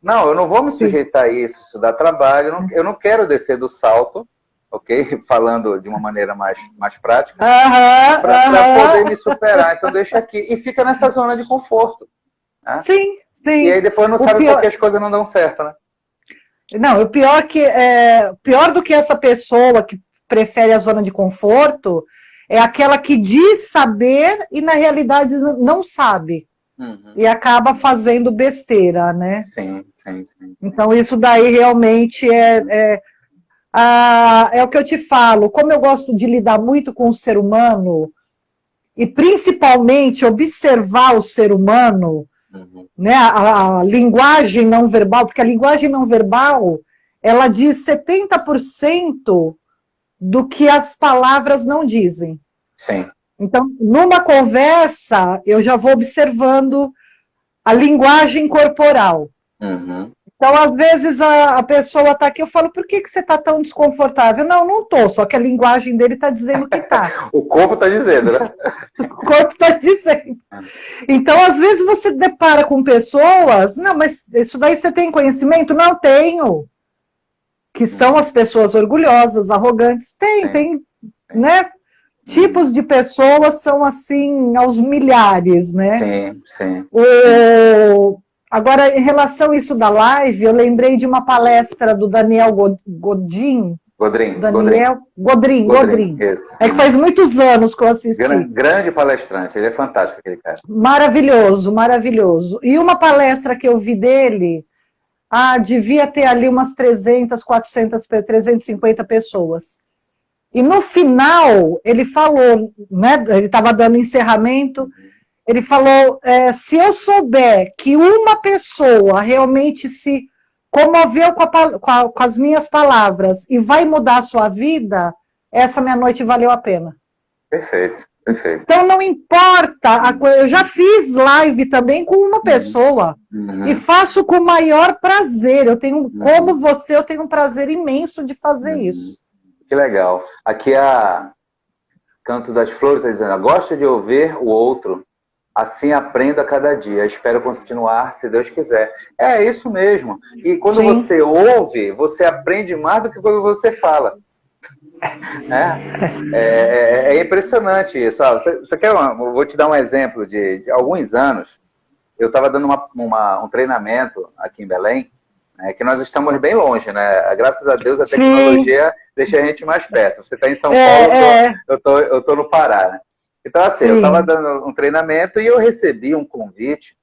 Não, eu não vou me sujeitar a isso dá trabalho, eu não quero descer do salto, ok? Falando de uma maneira mais prática, para poder me superar. Então deixa aqui. E fica nessa zona de conforto. Né? Sim, sim. E aí depois não sabe por que as coisas não dão certo, né? Não, o pior pior do que essa pessoa que prefere a zona de conforto é aquela que diz saber e na realidade não sabe. E acaba fazendo besteira, né? Sim. Então isso daí realmente é o que eu te falo. Como eu gosto de lidar muito com o ser humano e principalmente observar o ser humano, né, a linguagem não verbal, porque a linguagem não verbal, ela diz 70% do que as palavras não dizem. Sim. Então, numa conversa, eu já vou observando a linguagem corporal. Então, às vezes, a pessoa está aqui, eu falo, por que você está tão desconfortável? Não estou, só que a linguagem dele está dizendo que está. O corpo está dizendo, né? O corpo está dizendo. Então, às vezes, você depara com pessoas, não, mas isso daí você tem conhecimento? Não tenho. Que são as pessoas orgulhosas, arrogantes. Tem, né? Tipos de pessoas são assim, aos milhares, né? Sim. Agora, em relação a isso da live, eu lembrei de uma palestra do Daniel Godin. Godrin. É que faz muitos anos que eu assisti. Grande palestrante, ele é fantástico, aquele cara. Maravilhoso. E uma palestra que eu vi dele, devia ter ali umas 300, 400, 350 pessoas. E no final, ele falou, né, ele estava dando encerramento, ele falou, se eu souber que uma pessoa realmente se comoveu com as minhas palavras e vai mudar a sua vida, essa minha noite valeu a pena. Perfeito. Então não importa, eu já fiz live também com uma pessoa e faço com o maior prazer. Eu tenho, como você, eu tenho um prazer imenso de fazer isso. Que legal. Aqui a Canto das Flores está dizendo, gosta de ouvir o outro, assim aprendo a cada dia, espero continuar, se Deus quiser. É isso mesmo. E quando você ouve, você aprende mais do que quando você fala. É impressionante isso. Você quer vou te dar um exemplo de alguns anos. Eu estava dando um treinamento aqui em Belém, que nós estamos bem longe, né? Graças a Deus a tecnologia deixa a gente mais perto. Você está em São Paulo, eu tô no Pará, né? Então, assim, eu estava dando um treinamento e eu recebi um convite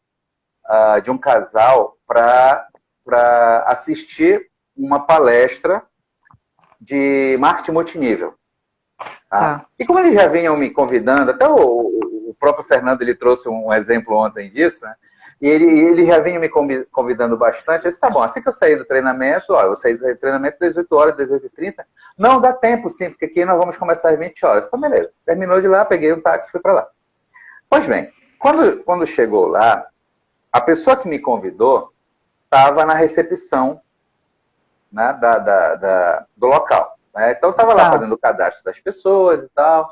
de um casal para assistir uma palestra de marketing multinível. Tá? E como eles já vinham me convidando, até o próprio Fernando ele trouxe um exemplo ontem disso, né? E ele já vinha me convidando bastante. Eu disse, tá bom, assim que eu saí do treinamento, eu saí do treinamento às 18 horas, 18h30. Não, dá tempo sim, porque aqui nós vamos começar às 20 horas. Então, beleza. Terminou de lá, peguei um táxi e fui para lá. Pois bem, quando chegou lá, a pessoa que me convidou estava na recepção, né, do local. Né? Então, estava lá fazendo o cadastro das pessoas e tal.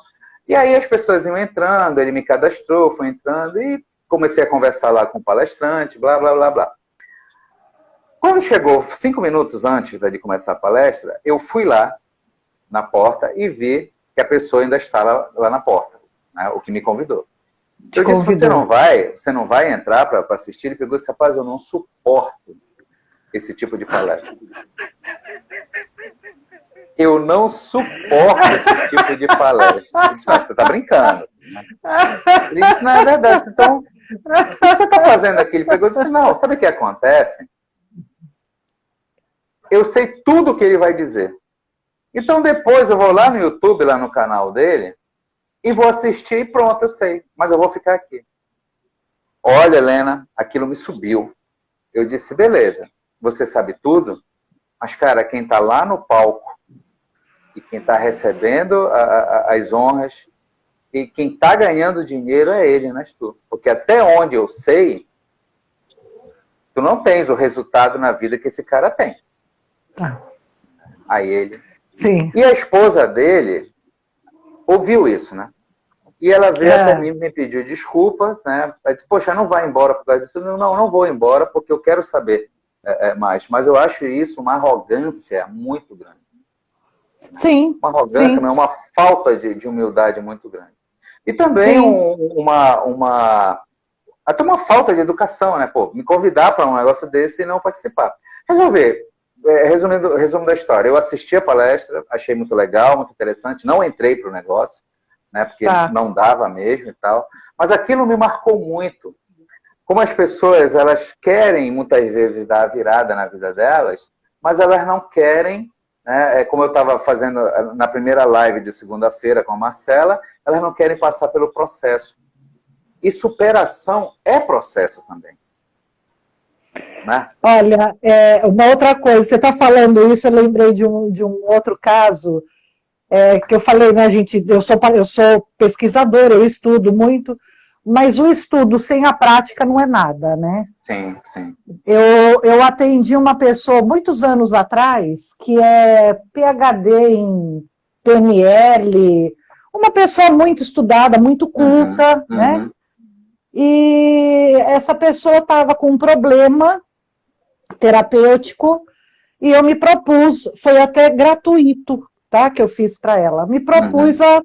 E aí as pessoas iam entrando, ele me cadastrou, foi entrando e comecei a conversar lá com o palestrante, blá, blá, blá, blá. Quando chegou 5 minutos antes de começar a palestra, eu fui lá na porta e vi que a pessoa ainda estava lá na porta, né, o que me convidou. Eu disse, você não vai entrar para assistir? Ele pegou e disse, rapaz, eu não suporto esse tipo de palestra. Eu não suporto esse tipo de palestra. Ele disse, não, você está brincando. Ele disse, não, é verdade. Então, o que você está fazendo aqui? Ele pegou e disse, não, sabe o que acontece? Eu sei tudo o que ele vai dizer. Então, depois eu vou lá no YouTube, lá no canal dele, e vou assistir e pronto, eu sei. Mas eu vou ficar aqui. Olha, Helena, aquilo me subiu. Eu disse, beleza, você sabe tudo, mas, cara, quem está lá no palco e quem está recebendo as honras e quem está ganhando dinheiro é ele, não és tu. Porque até onde eu sei, tu não tens o resultado na vida que esse cara tem. Aí ele... Sim. E a esposa dele ouviu isso, né? E ela veio até mim, me pediu desculpas, né? Ela disse, poxa, não vai embora por causa disso. Não vou embora porque eu quero saber mais. Mas eu acho isso uma arrogância muito grande. Sim. Uma arrogância, sim. Uma falta de humildade muito grande. E também até uma falta de educação, né? Pô, me convidar para um negócio desse e não participar. Resolver. Resumo da história. Eu assisti a palestra, achei muito legal, muito interessante. Não entrei para o negócio, né? Porque não dava mesmo e tal. Mas aquilo me marcou muito. Como as pessoas, elas querem muitas vezes dar a virada na vida delas, mas elas não querem, né? Como eu estava fazendo na primeira live de segunda-feira com a Marcela, elas não querem passar pelo processo. E superação é processo também. Né? Olha, uma outra coisa, você está falando isso, eu lembrei de um outro caso, que eu falei, né, gente, eu sou pesquisadora, eu estudo muito, mas o estudo sem a prática não é nada, né? Sim, sim. Eu atendi uma pessoa, muitos anos atrás, que é PhD em PNL, uma pessoa muito estudada, muito culta, né? E essa pessoa estava com um problema terapêutico e eu me propus, foi até gratuito, tá, que eu fiz para ela, me propus a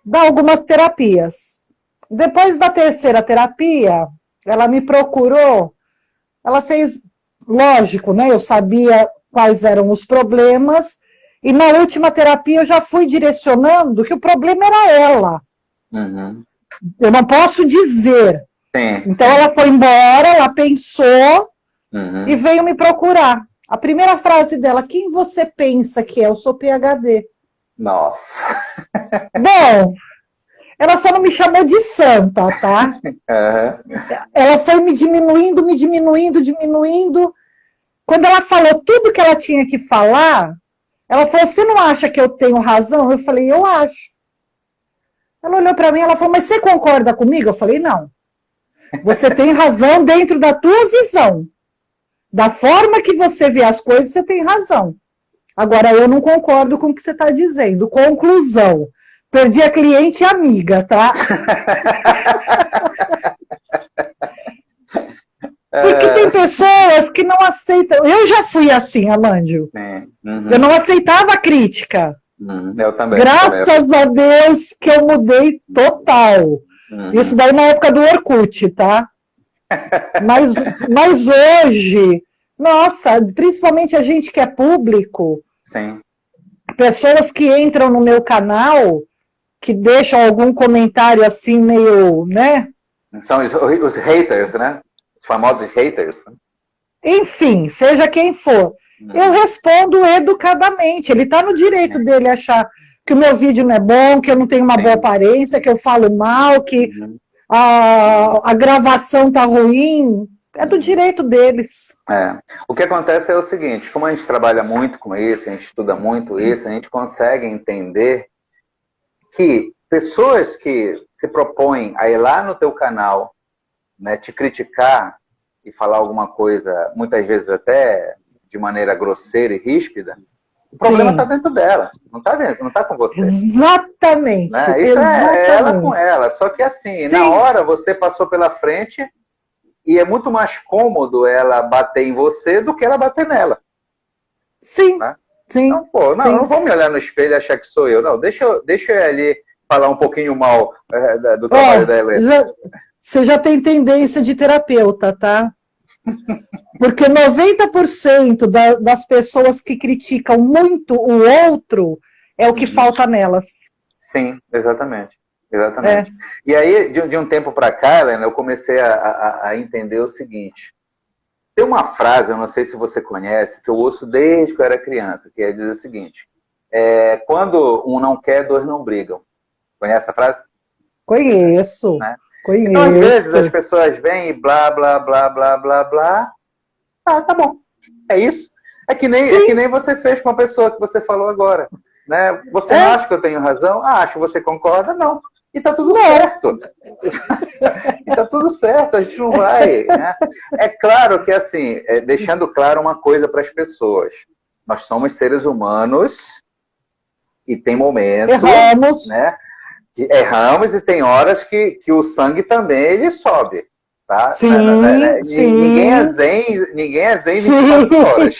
dar algumas terapias. Depois da terceira terapia, ela me procurou, ela fez, lógico, né, eu sabia quais eram os problemas, e na última terapia eu já fui direcionando que o problema era ela. Eu não posso dizer. Então ela foi embora, ela pensou e veio me procurar. A primeira frase dela, quem você pensa que é? Eu sou PhD. Nossa. Bom, ela só não me chamou de santa, tá? Ela foi me diminuindo. Quando ela falou tudo que ela tinha que falar, ela falou, você não acha que eu tenho razão? Eu falei, eu acho. Ela olhou para mim, ela falou, mas você concorda comigo? Eu falei, não. Você tem razão dentro da tua visão. Da forma que você vê as coisas, você tem razão. Agora, eu não concordo com o que você está dizendo. Conclusão. Perdi a cliente e amiga, tá? Porque tem pessoas que não aceitam. Eu já fui assim, Amândio. Eu não aceitava a crítica. Eu também. Graças a Deus que eu mudei total. Isso daí na época do Orkut, tá? Mas hoje, nossa, principalmente a gente que é público, sim. Pessoas que entram no meu canal, que deixam algum comentário assim meio, né? São os haters, né? Os famosos haters. Enfim, seja quem for. Eu respondo educadamente. Ele está no direito dele achar que o meu vídeo não é bom, que eu não tenho uma boa aparência, que eu falo mal, que a gravação tá ruim. É do direito deles. O que acontece é o seguinte, como a gente trabalha muito com isso, a gente estuda muito isso, a gente consegue entender que pessoas que se propõem a ir lá no teu canal, né, te criticar e falar alguma coisa, muitas vezes até de maneira grosseira e ríspida, O problema está dentro dela, não está dentro, não está com você. Exatamente. Né? Isso é ela com ela. Só que assim, Sim. na hora você passou pela frente e é muito mais cômodo ela bater em você do que ela bater nela. Sim, né? sim. Não, pô, não, sim. eu não vou me olhar no espelho e achar que sou eu. Não, deixa eu ali falar um pouquinho mal do trabalho da Helena. Você já tem tendência de terapeuta, tá? Porque 90% das pessoas que criticam muito o outro é o que falta nelas. Sim, exatamente. Exatamente. E aí, de um tempo para cá, Helena, eu comecei a entender o seguinte. Tem uma frase, eu não sei se você conhece, que eu ouço desde que eu era criança, que é dizer o seguinte: quando um não quer, dois não brigam. Conhece a frase? Conheço. Né? Conheço. Então, às vezes, as pessoas vêm e blá, blá, blá, blá, blá, blá. Ah, tá bom. É isso. É que nem você fez com a pessoa que você falou agora. Né? Você não acha que eu tenho razão? Ah, acho que você concorda? Não. E tá tudo certo. E tá tudo certo, a gente não vai. Né? É claro que, assim, deixando claro uma coisa para as pessoas. Nós somos seres humanos e tem momentos... Erramos. Né, que erramos e tem horas que o sangue também ele sobe. Tá? Sim, sim. Ninguém é zen 24 horas.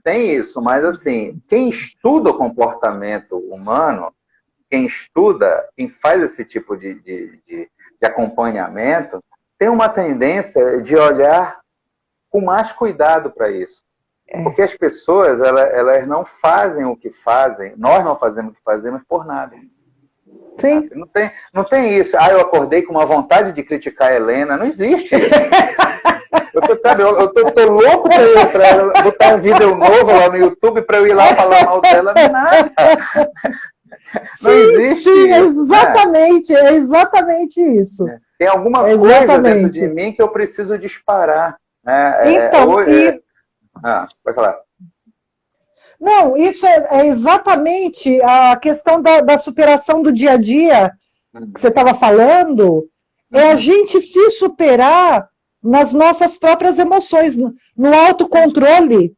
Tem isso, mas assim, quem estuda o comportamento humano, quem faz esse tipo de acompanhamento, tem uma tendência de olhar com mais cuidado para isso. Porque as pessoas, elas não fazem o que fazem, nós não fazemos o que fazemos por nada. Sim. Não tem isso. Eu acordei com uma vontade de criticar a Helena. Não existe isso. Eu tô louco para botar um vídeo novo lá no YouTube para eu ir lá falar mal dela. Nada. Não existe sim, isso. É exatamente isso. Tem alguma coisa dentro de mim que eu preciso disparar. Então, vai falar. Não, isso é exatamente a questão da superação do dia a dia que você estava falando, é a gente se superar nas nossas próprias emoções, no autocontrole,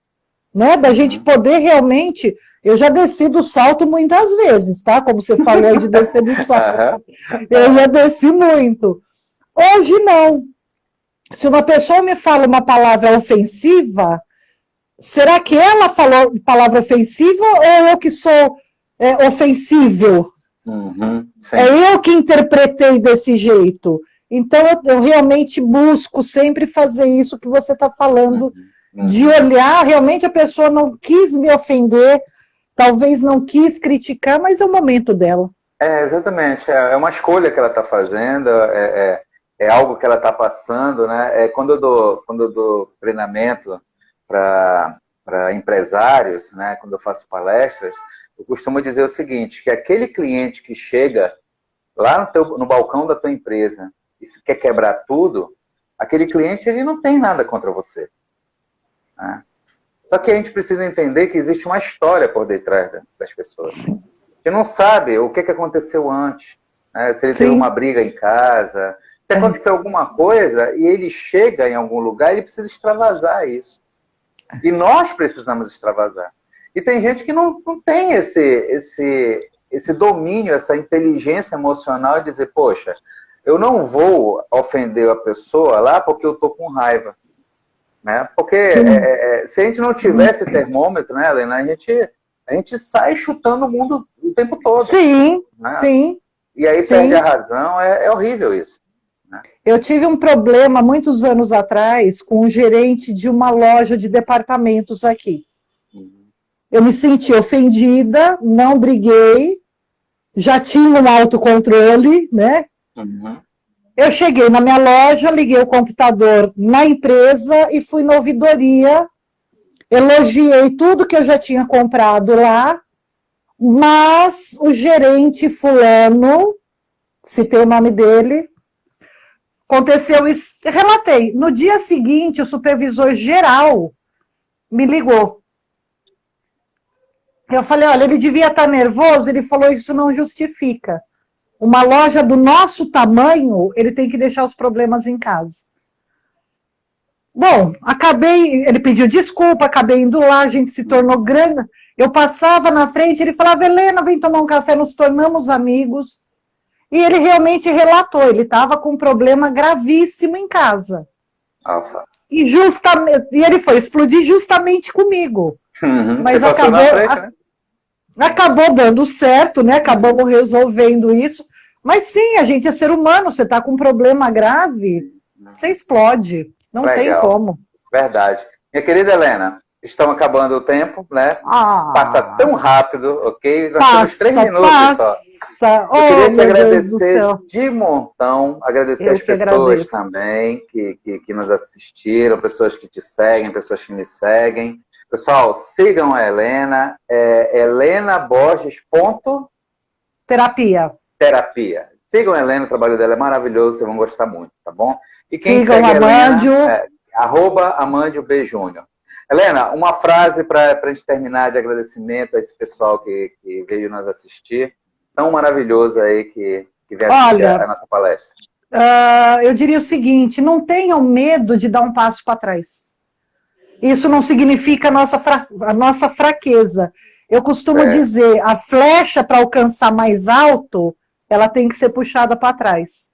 né? Da gente poder realmente... Eu já desci do salto muitas vezes, tá? Como você falou de descer do salto. Eu já desci muito. Hoje, não. Se uma pessoa me fala uma palavra ofensiva... Será que ela falou palavra ofensiva ou eu que sou ofensível? É eu que interpretei desse jeito. Então, eu realmente busco sempre fazer isso que você está falando, de olhar, realmente a pessoa não quis me ofender, talvez não quis criticar, mas é o momento dela. Exatamente. É uma escolha que ela está fazendo, é algo que ela está passando. Né? Quando eu dou treinamento para empresários, né, quando eu faço palestras, eu costumo dizer o seguinte, que aquele cliente que chega lá no balcão da tua empresa e quer quebrar tudo, aquele cliente ele não tem nada contra você. Né? Só que a gente precisa entender que existe uma história por detrás das pessoas. Que não sabe o que aconteceu antes, né? Se ele teve uma briga em casa, se aconteceu alguma coisa e ele chega em algum lugar, ele precisa extravasar isso. E nós precisamos extravasar. E tem gente que não tem esse domínio, essa inteligência emocional de dizer, poxa, eu não vou ofender a pessoa lá porque eu estou com raiva. Né? Porque se a gente não tivesse termômetro, né, Helena, a gente sai chutando o mundo o tempo todo. Sim, né? sim. E aí perde a razão, é horrível isso. Eu tive um problema muitos anos atrás com um gerente de uma loja de departamentos aqui. Eu me senti ofendida, não briguei, já tinha um autocontrole, né? Eu cheguei na minha loja, liguei o computador na empresa e fui na ouvidoria, elogiei tudo que eu já tinha comprado lá, mas o gerente fulano, citei o nome dele, aconteceu isso, relatei. No dia seguinte, o supervisor geral me ligou. Eu falei, olha, ele devia estar nervoso, ele falou, isso não justifica. Uma loja do nosso tamanho, ele tem que deixar os problemas em casa. Bom, ele pediu desculpa, acabei indo lá, a gente se tornou grande. Eu passava na frente, ele falava, Helena, vem tomar um café, nos tornamos amigos. E ele realmente relatou, ele estava com um problema gravíssimo em casa. Nossa. E ele foi explodir justamente comigo. Mas você passou na frente, né? Acabou dando certo, né? Acabamos resolvendo isso. Mas sim, a gente é ser humano, você está com um problema grave, você explode. Não Legal. tem como. Verdade. Minha querida Helena, estamos acabando o tempo, né? Passa tão rápido, ok? Nós temos 3 minutos só. Eu queria te agradecer de montão, agradecer as pessoas também que nos assistiram, pessoas que te seguem, pessoas que me seguem. Pessoal, sigam a Helena, Helena Borges. Terapia. Sigam a Helena, o trabalho dela é maravilhoso, vocês vão gostar muito, tá bom? E quem sigam segue a Amândio. Helena, @Amândio B. Júnior. Helena, uma frase para a gente terminar de agradecimento a esse pessoal que veio nos assistir, tão maravilhoso aí que veio assistir a nossa palestra. Eu diria o seguinte, não tenham medo de dar um passo para trás. Isso não significa a nossa fraqueza. Eu costumo dizer, a flecha para alcançar mais alto, ela tem que ser puxada para trás.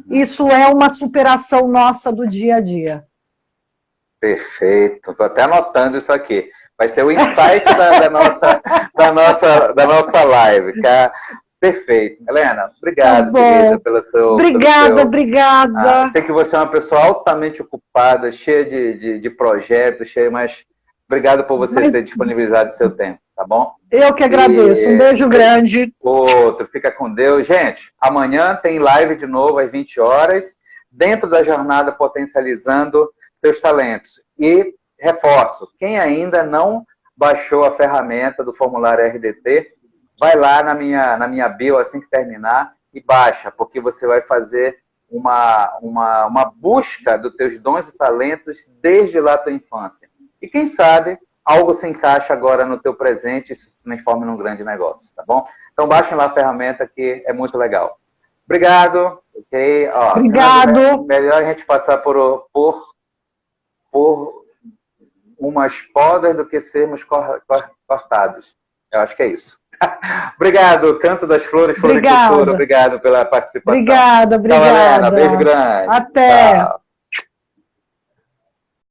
Isso é uma superação nossa do dia a dia. Perfeito. Estou até anotando isso aqui. Vai ser o insight da nossa live. Cara. Perfeito. Helena, obrigado, querida, pelo seu... Obrigada. Sei que você é uma pessoa altamente ocupada, cheia de projetos, mas obrigado por você ter disponibilizado seu tempo, tá bom? Eu que agradeço. Um beijo grande. Outro. Fica com Deus. Gente, amanhã tem live de novo às 20 horas, dentro da jornada Potencializando Seus Talentos. E reforço, quem ainda não baixou a ferramenta do formulário RDT, vai lá na minha bio assim que terminar e baixa, porque você vai fazer uma busca dos teus dons e talentos desde lá da tua infância. E quem sabe algo se encaixa agora no teu presente e isso se transforma num grande negócio, tá bom? Então baixem lá a ferramenta que é muito legal. Obrigado, ok? Obrigado. Melhor a gente passar por umas podas do que sermos cortados. Eu acho que é isso. Obrigado, Canto das Flores, Floricultura. Obrigado pela participação. Obrigada. Tchau, Helena. Beijo grande. Até. Tchau.